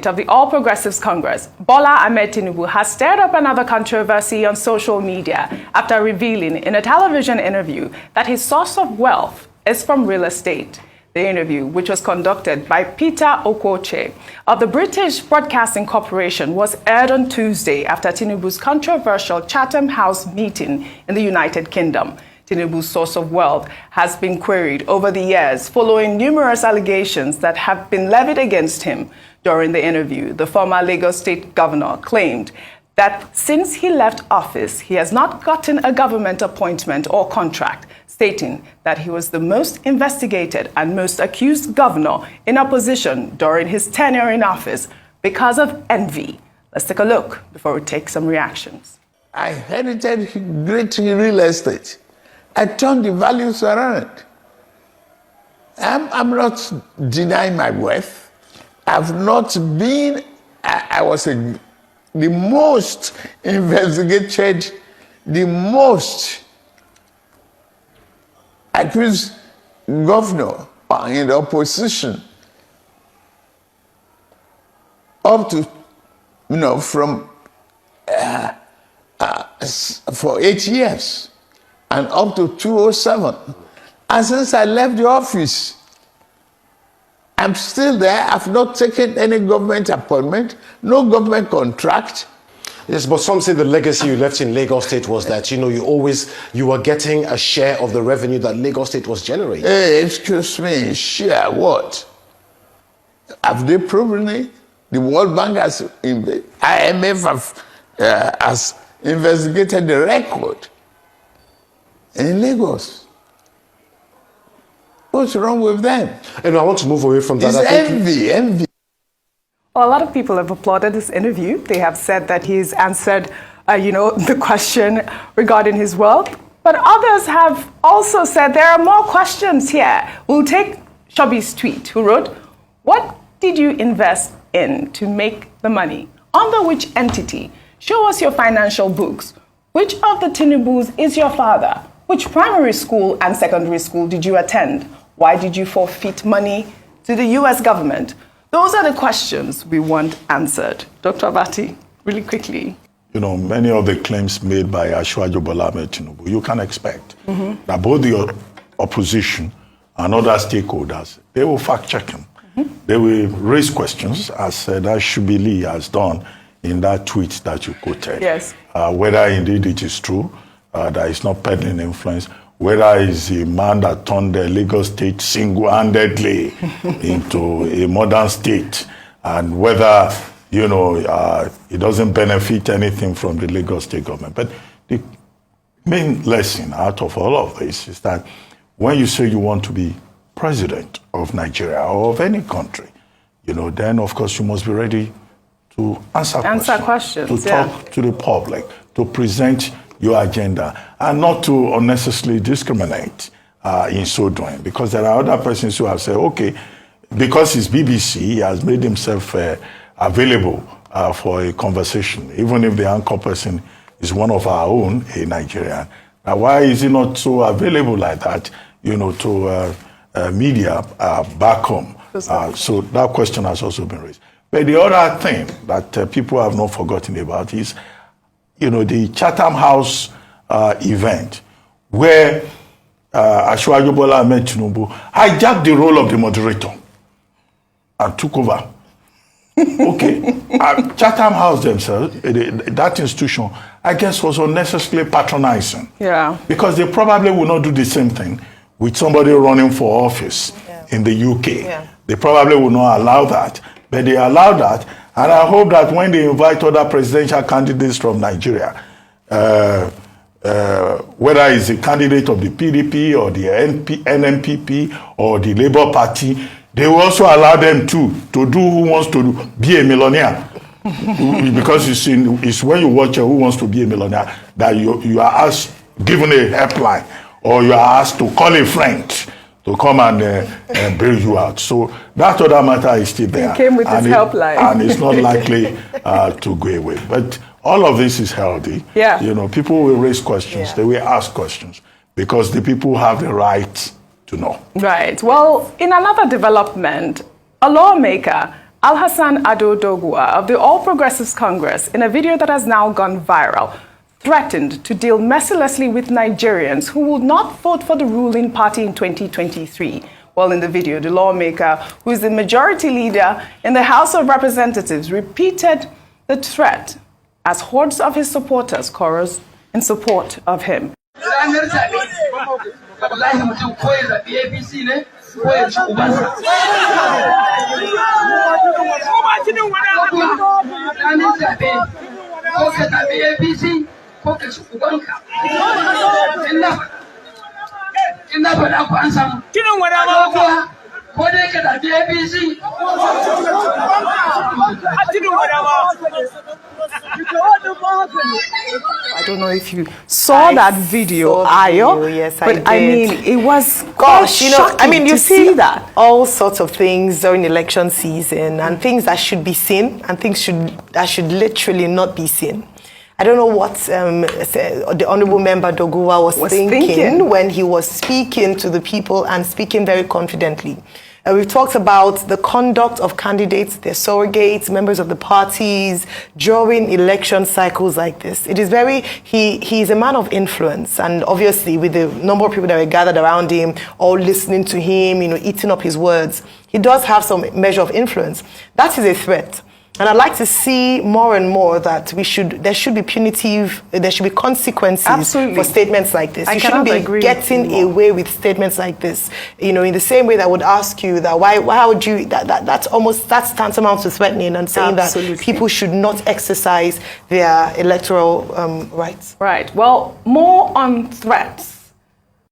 Of the All Progressives Congress, Bola Ahmed Tinubu has stirred up another controversy on social media after revealing in a television interview that his source of wealth is from real estate. The interview, which was conducted by Peter Okoche of the British Broadcasting Corporation, was aired on Tuesday after Tinubu's controversial Chatham House meeting in the United Kingdom. Tinubu's source of wealth has been queried over the years following numerous allegations that have been levied against him. During the interview, the former Lagos State governor claimed that since he left office, he has not gotten a government appointment or contract, stating that he was the most investigated and most accused governor in opposition during his tenure in office because of envy. Let's take a look before we take some reactions. I inherited great real estate. I turned the values around. I'm not denying my wealth. I've not been, I was the most investigated, the most accused governor in the opposition up to, from for 8 years and up to 2007. And since I left the office, I'm still there. I've not taken any government appointment, no government contract. Yes, but some say the legacy you left in Lagos State was that, you were getting a share of the revenue that Lagos State was generating. Hey, excuse me, share what? Have they proven it? The World Bank has, IMF has investigated the record in Lagos. What's wrong with them? And I want to move away from that. It's envy. Well, a lot of people have applauded this interview. They have said that he's answered, the question regarding his wealth. But others have also said there are more questions here. We'll take Shobi's tweet, who wrote, "What did you invest in to make the money? Under which entity? Show us your financial books. Which of the Tinubus is your father? Which primary school and secondary school did you attend? Why did you forfeit money to the U.S. government?" Those are the questions we want answered. Dr. Abati, really quickly. Many of the claims made by Asiwaju Bola Ahmed Tinubu, you can expect that both the opposition and other stakeholders, they will fact-check him. They will raise questions, as Shubili has done in that tweet that you quoted. Yes. Whether indeed it is true, that it's not peddling influence, whether it's a man that turned the Lagos State single-handedly into a modern state, and whether, it doesn't benefit anything from the Lagos State government. But the main lesson out of all of this is that when you say you want to be president of Nigeria or of any country, then of course you must be ready to answer questions, to talk to the public, to present your agenda, and not to unnecessarily discriminate in so doing. Because there are other persons who have said, okay, because it's BBC, he has made himself available for a conversation, even if the anchor person is one of our own, a Nigerian. Now, why is he not so available like that, to media back home? So that question has also been raised. But the other thing that people have not forgotten about is, the Chatham House event, where Asiwaju Bola Ahmed Tinubu hijacked the role of the moderator and took over. Okay, Chatham House themselves, that institution, I guess, was unnecessarily patronizing. Yeah. Because they probably will not do the same thing with somebody running for office in the UK. Yeah. They probably will not allow that, but they allow that. And I hope that when they invite other presidential candidates from Nigeria, whether it's a candidate of the PDP or the NNPP or the Labour Party, they will also allow them to do Who Wants to Be a Millionaire. Because it's when you watch Who Wants to Be a Millionaire that you are asked, given a helpline, or you are asked to call a friend to come and bail you out. So that other matter is still there. He came with his helpline. And it's not likely to go away. But all of this is healthy. Yeah. People will raise questions. Yeah. They will ask questions because the people have the right to know. Right. Well, in another development, a lawmaker Alhassan Ado Doguwa of the All Progressives Congress, in a video that has now gone viral, threatened to deal mercilessly with Nigerians who would not vote for the ruling party in 2023. Well, in the video, the lawmaker, who is the majority leader in the House of Representatives, repeated the threat as hordes of his supporters chorused in support of him. I don't know if you saw that video, Ayo. Yes, but I mean, did. it was Gosh, you know, shocking I mean, you to see that. all sorts of things during election season, and things that should be seen, and things that should literally not be seen. I don't know what the Honourable Member Doguwa was thinking when he was speaking to the people and speaking very confidently. We've talked about the conduct of candidates, their surrogates, members of the parties during election cycles like this. It is he's a man of influence, and obviously with the number of people that were gathered around him, all listening to him, eating up his words, he does have some measure of influence. That is a threat. And I'd like to see more and more that there should be consequences for statements like this. You shouldn't be getting away with statements like this. In the same way that I would ask you that why would you, that's tantamount to threatening and saying that people should not exercise their electoral rights. Right. Well, more on threats.